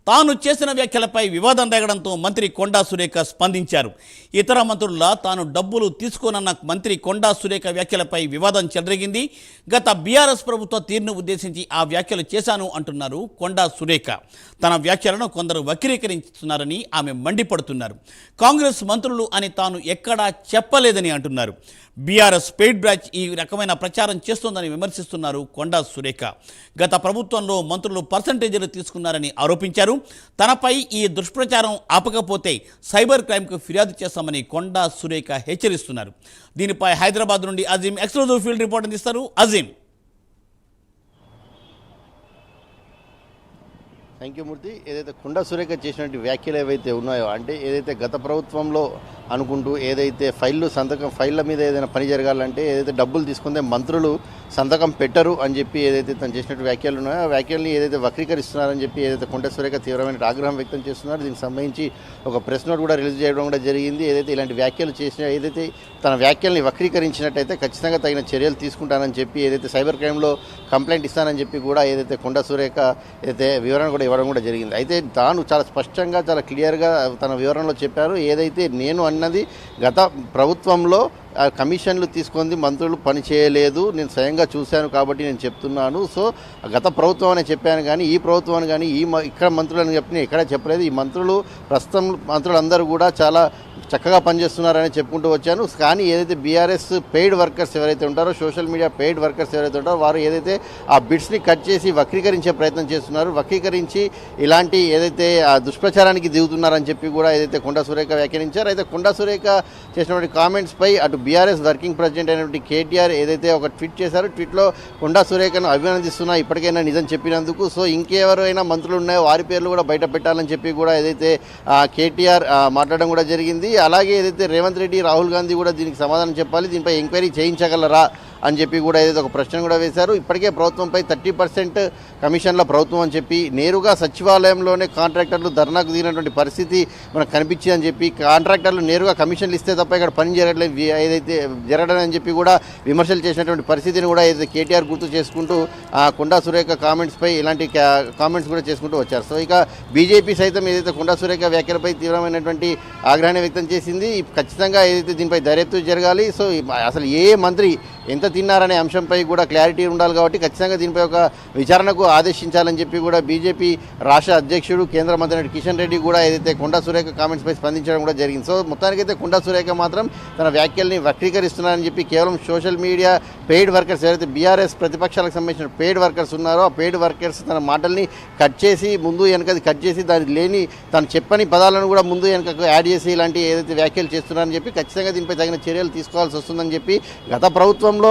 తాను చేసిన వ్యాఖ్యలపై వివాదం రేగడంతో మంత్రి కొండా సురేఖ స్పందించారు. ఇతర మంత్రుల తాను డబ్బులు తీసుకోనన్న మంత్రి కొండా సురేఖ వ్యాఖ్యలపై వివాదం చెలరేగింది. గత బీఆర్ఎస్ ప్రభుత్వ తీరును ఉద్దేశించి ఆ వ్యాఖ్యలు చేశాను అంటున్నారు కొండా సురేఖ. తన వ్యాఖ్యలను కొందరు వక్రీకరిస్తున్నారని ఆమె మండిపడుతున్నారు. కాంగ్రెస్ మంత్రులు అని తాను ఎక్కడా చెప్పలేదని అంటున్నారు. బీఆర్ఎస్ పెయిడ్ బ్యాచ్ ఈ రకమైన ప్రచారం చేస్తోందని విమర్శిస్తున్నారు కొండా సురేఖ. గత ప్రభుత్వంలో మంత్రులు పర్సంటేజీలు తీసుకున్నారని ఆరోపించారు. తనపై ఈ దుష్ప్రచారం ఆపకపోతే సైబర్ క్రైమ్కు ఫిర్యాదు చేస్తామని కొండా సురేఖ హెచ్చరిస్తున్నారు. దీనిపై హైదరాబాద్ నుండి అజీం ఎక్స్క్లూజివ్ ఫీల్డ్ రిపోర్ట్ అందిస్తారు. అజీం. థ్యాంక్ యూ మూర్తి. ఏదైతే కొండా సురేఖ చేసినటువంటి వ్యాఖ్యలు ఏవైతే ఉన్నాయో, అంటే ఏదైతే గత ప్రభుత్వంలో అనుకుంటూ ఏదైతే ఫైళ్ళ మీద ఏదైనా పని జరగాలంటే ఏదైతే డబ్బులు తీసుకుంటే మంత్రులు సంతకం పెట్టరు అని చెప్పి ఏదైతే తను చేసినట్టు వ్యాఖ్యలు ఉన్నాయో ఆ వ్యాఖ్యల్ని ఏదైతే వక్రీకరిస్తున్నారని చెప్పి ఏదైతే కొండా సురేఖ తీవ్రమైన ఆగ్రహం వ్యక్తం చేస్తున్నారు. దీనికి సంబంధించి ఒక ప్రెస్ నోట్ కూడా రిలీజ్ చేయడం కూడా జరిగింది. ఏదైతే ఇలాంటి వ్యాఖ్యలు చేసినా ఏదైతే తన వ్యాఖ్యల్ని వక్రీకరించినట్టయితే ఖచ్చితంగా తగిన చర్యలు తీసుకుంటానని చెప్పి ఏదైతే సైబర్ క్రైమ్లో కంప్లైంట్ ఇస్తానని చెప్పి కూడా ఏదైతే కొండా సురేఖ ఏదైతే వివరణ కూడా ఇవ్వడం కూడా జరిగింది. అయితే తాను చాలా స్పష్టంగా చాలా క్లియర్గా తన వివరణలో చెప్పారు. ఏదైతే నేను అన్నది గత ప్రభుత్వంలో కమిషన్లు తీసుకుంది మంత్రులు పని చేయలేదు, నేను స్వయంగా చూశాను కాబట్టి నేను చెప్తున్నాను. సో గత ప్రభుత్వం అని చెప్పాను కానీ ఈ ప్రభుత్వం అని కానీ ఇక్కడ మంత్రులని చెప్పి ఎక్కడా చెప్పలేదు. ఈ ప్రస్తుతం మంత్రులందరూ కూడా చాలా చక్కగా పనిచేస్తున్నారని చెప్పుకుంటూ వచ్చాను. కానీ ఏదైతే బీఆర్ఎస్ పెయిడ్ వర్కర్స్ ఎవరైతే ఉంటారో, సోషల్ మీడియా పెయిడ్ వర్కర్స్ ఎవరైతే ఉంటారో వారు ఏదైతే ఆ బిట్స్ని కట్ చేసి వక్రీకరించే ప్రయత్నం చేస్తున్నారు, వక్రీకరించి ఇలాంటి ఏదైతే ఆ దుష్ప్రచారానికి దిగుతున్నారని చెప్పి కూడా ఏదైతే కొండా సురేఖ వ్యాఖ్యానించారు. అయితే కొండా సురేఖ చేసినటువంటి కామెంట్స్పై అటు బీఆర్ఎస్ వర్కింగ్ ప్రెసిడెంట్ అయినటువంటి కేటీఆర్ ఏదైతే ఒక ట్వీట్ చేశారో, ట్వీట్లో కొండా సురేఖను అభినందిస్తున్నా ఇప్పటికైనా నిజం చెప్పినందుకు. సో ఇంకెవరైనా మంత్రులు ఉన్నాయో వారి పేర్లు కూడా బయట పెట్టాలని చెప్పి కూడా ఏదైతే కేటీఆర్ మాట్లాడడం కూడా జరిగింది. అలాగే ఏదైతే రేవంత్ రెడ్డి, రాహుల్ గాంధీ కూడా దీనికి సమాధానం చెప్పాలి, దీనిపై ఎంక్వైరీ చేయించగలరా అని చెప్పి కూడా ఏదైతే ఒక ప్రశ్న కూడా వేశారు. ఇప్పటికే ప్రభుత్వంపై 30% కమిషన్ల ప్రభుత్వం అని చెప్పి నేరుగా సచివాలయంలోనే కాంట్రాక్టర్లు ధర్నాకు దిగినటువంటి పరిస్థితి మనకు కనిపించింది అని చెప్పి, కాంట్రాక్టర్లు నేరుగా కమిషన్లు ఇస్తే తప్ప ఇక్కడ పని జరగలేదు ఏదైతే జరగడం అని చెప్పి కూడా విమర్శలు చేసినటువంటి పరిస్థితిని కూడా ఏదైతే కేటీఆర్ గుర్తు చేసుకుంటూ కొండా సురేఖ కామెంట్స్పై ఇలాంటి కామెంట్స్ కూడా చేసుకుంటూ వచ్చారు. సో ఇక బీజేపీ సైతం ఏదైతే కొండా సురేఖ వ్యాఖ్యలపై తీవ్రమైనటువంటి ఆగ్రహాన్ని వ్యక్తం చేసింది. ఖచ్చితంగా ఏదైతే దీనిపై దర్యాప్తు జరగాలి. సో అసలు ఏ మంత్రి ఎంత తిన్నారనే అంశంపై కూడా క్లారిటీ ఉండాలి కాబట్టి ఖచ్చితంగా దీనిపై ఒక విచారణకు ఆదేశించాలని చెప్పి కూడా బీజేపీ రాష్ట్ర అధ్యక్షుడు కేంద్ర మంత్రి కిషన్ రెడ్డి కూడా ఏదైతే కొండా సురేఖ కామెంట్స్పై స్పందించడం కూడా జరిగింది. సో మొత్తానికైతే కొండా సురేఖ మాత్రం తన వ్యాఖ్యల్ని వక్రీకరిస్తున్నారని చెప్పి కేవలం సోషల్ మీడియా పెయిడ్ వర్కర్స్ ఎవరైతే బీఆర్ఎస్ ప్రతిపక్షాలకు సంబంధించిన పెయిడ్ వర్కర్స్ ఉన్నారో ఆ పెయిడ్ వర్కర్స్ తన మాటల్ని కట్ చేసి ముందు వెనకది కట్ చేసి దాని లేని తను చెప్పని పదాలను కూడా ముందు వెనకకు యాడ్ చేసి ఇలాంటి ఏదైతే వ్యాఖ్యలు చేస్తున్నారని చెప్పి ఖచ్చితంగా దీనిపై తగిన చర్యలు తీసుకోవాల్సి వస్తుందని చెప్పి గత ప్రభుత్వంలో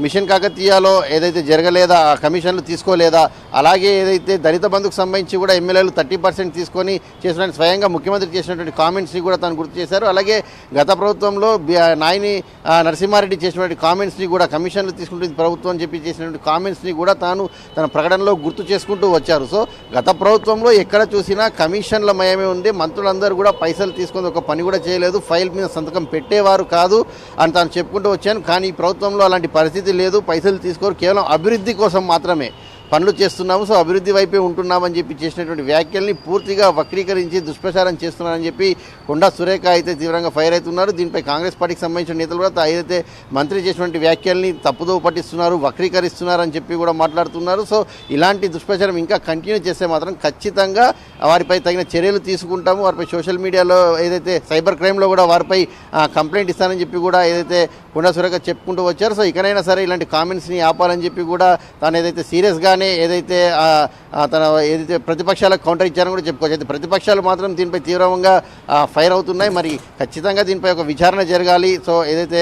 మిషన్ కాకతీయలో ఏదైతే జరగలేదా, ఆ కమిషన్లు తీసుకోలేదా, అలాగే ఏదైతే దళిత బంధుకు సంబంధించి కూడా ఎమ్మెల్యేలు 30% తీసుకొని చేసిన స్వయంగా ముఖ్యమంత్రి చేసినటువంటి కామెంట్స్ని కూడా తను గుర్తు చేశారు. అలాగే గత ప్రభుత్వంలో నాయని నరసింహారెడ్డి చేసినటువంటి కామెంట్స్ని కూడా కమిషన్లు తీసుకుంటుంది ప్రభుత్వం అని చెప్పి చేసినటువంటి కామెంట్స్ని కూడా తాను తన ప్రకటనలో గుర్తు చేసుకుంటూ వచ్చారు. సో గత ప్రభుత్వంలో ఎక్కడ చూసినా కమిషన్ల మయమే ఉంది, మంత్రులందరూ కూడా పైసలు తీసుకొని ఒక పని కూడా చేయలేదు, ఫైల్ మీద సంతకం పెట్టేవారు కాదు అని తాను చెప్పుకుంటూ వచ్చాను. కానీ ఈ ప్రభుత్వంలో అలాంటి పరిస్థితి లేదు, పైసలు తీసుకోరు, కేవలం అభివృద్ధి కోసం మాత్రమే పనులు చేస్తున్నాము, సో అభివృద్ధి వైపే ఉంటున్నామని చెప్పి చేసినటువంటి వ్యాఖ్యల్ని పూర్తిగా వక్రీకరించి దుష్ప్రచారం చేస్తున్నారని చెప్పి కొండా సురేఖ అయితే తీవ్రంగా ఫైర్ అవుతున్నారు. దీనిపై కాంగ్రెస్ పార్టీకి సంబంధించిన నేతలు కూడా ఏదైతే మంత్రి చేసినటువంటి వ్యాఖ్యల్ని తప్పుదో పట్టిస్తున్నారు, వక్రీకరిస్తున్నారని చెప్పి కూడా మాట్లాడుతున్నారు. సో ఇలాంటి దుష్ప్రచారం ఇంకా కంటిన్యూ చేస్తే మాత్రం ఖచ్చితంగా వారిపై తగిన చర్యలు తీసుకుంటాము, వారిపై సోషల్ మీడియాలో ఏదైతే సైబర్ క్రైమ్లో కూడా వారిపై కంప్లైంట్ ఇస్తానని చెప్పి కూడా ఏదైతే కొండా సురేఖ చెప్పుకుంటూ వచ్చారు. సో ఇకనైనా సరే ఇలాంటి కామెంట్స్ని ఆపాలని చెప్పి కూడా తాను ఏదైతే సీరియస్గా ఏదైతే తన ఏదైతే ప్రతిపక్షాలకు కౌంటర్ ఇచ్చారని కూడా చెప్పుకోవచ్చు. అయితే ప్రతిపక్షాలు మాత్రం దీనిపై తీవ్రంగా ఫైర్ అవుతున్నాయి. మరి ఖచ్చితంగా దీనిపై ఒక విచారణ జరగాలి. సో ఏదైతే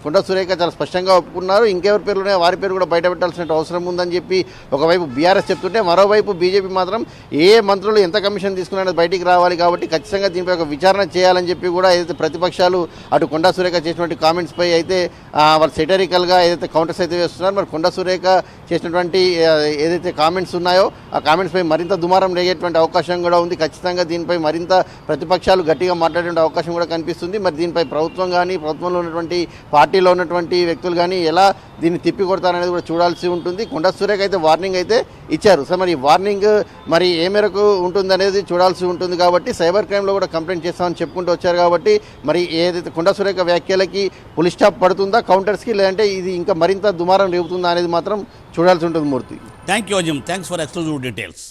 కొండా సురేఖ చాలా స్పష్టంగా ఒప్పుకున్నారు, ఇంకెవరి పేర్లు ఉన్నాయో వారి పేరు కూడా బయట పెట్టాల్సిన అవసరం ఉందని చెప్పి ఒకవైపు బీఆర్ఎస్ చెప్తుంటే మరోవైపు బీజేపీ మాత్రం ఏ మంత్రులు ఎంత కమిషన్ తీసుకున్నారో బయటికి రావాలి కాబట్టి ఖచ్చితంగా దీనిపై ఒక విచారణ చేయాలని చెప్పి కూడా ఏదైతే ప్రతిపక్షాలు అటు కొండా సురేఖ చేసినటువంటి కామెంట్స్పై అయితే వాళ్ళు సెటరికల్గా ఏదైతే కౌంటర్స్ అయితే వేస్తున్నారు. మరి కొండా సురేఖ చేసినటువంటి ఏదైతే కామెంట్స్ ఉన్నాయో ఆ కామెంట్స్పై మరింత దుమారం రేగేటువంటి అవకాశం కూడా ఉంది. ఖచ్చితంగా దీనిపై మరింత ప్రతిపక్షాలు గట్టిగా మాట్లాడే అవకాశం కూడా కనిపిస్తుంది. మరి దీనిపై ప్రభుత్వం కానీ ప్రభుత్వంలో ఉన్నటువంటి పార్టీలో ఉన్నటువంటి వ్యక్తులు కానీ ఎలా దీన్ని తిప్పికొడతారనేది కూడా చూడాల్సి ఉంటుంది. కొండా సురేఖ అయితే వార్నింగ్ అయితే ఇచ్చారు. సో మరి వార్నింగ్ మరి ఏ మేరకు ఉంటుందనేది చూడాల్సి ఉంటుంది. కాబట్టి సైబర్ క్రైమ్లో కూడా కంప్లైంట్ చేస్తామని చెప్పుకుంటూ వచ్చారు. కాబట్టి మరి ఏదైతే కొండా సురేఖ వ్యాఖ్యలకి పులి స్టాప్ పడుతుందా కౌంటర్స్కి, లేదంటే ఇది ఇంకా మరింత దుమారం రేపుతుందా అనేది మాత్రం చూడాల్సి ఉంటుంది. Murthy, thank you Azim, thanks for exclusive details.